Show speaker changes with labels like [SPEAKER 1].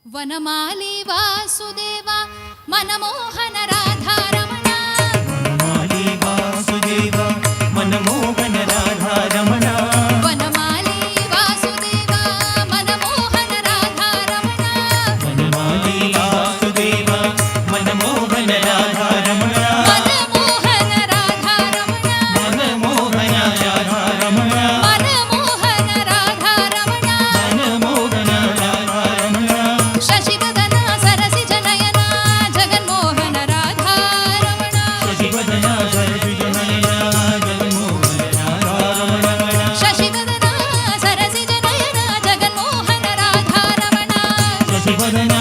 [SPEAKER 1] Vanamali Vasudeva మనమోహన Radha Ramana
[SPEAKER 2] Vanamali Vasudeva మనమోహన Radha Ramana
[SPEAKER 1] Vanamali Vasudeva మనమోహన Radha Ramana
[SPEAKER 2] Vanamali Vasudeva మనమోహన Radha Ramana
[SPEAKER 1] మనమోహన Radha Ramana
[SPEAKER 2] మనమోహన Radha Ramana
[SPEAKER 1] మనమోహన Radha Ramana
[SPEAKER 2] మనమోహన Radha Ramana
[SPEAKER 1] Sasivadana Sarasija Nayana Jaganmohana Radha Ramana
[SPEAKER 2] Sasivadana Sarasija Nayana Jaganmohana Radha Ramana
[SPEAKER 1] Sasivadana Sarasija Nayana Jaganmohana Radha Ramana
[SPEAKER 2] Sasivadana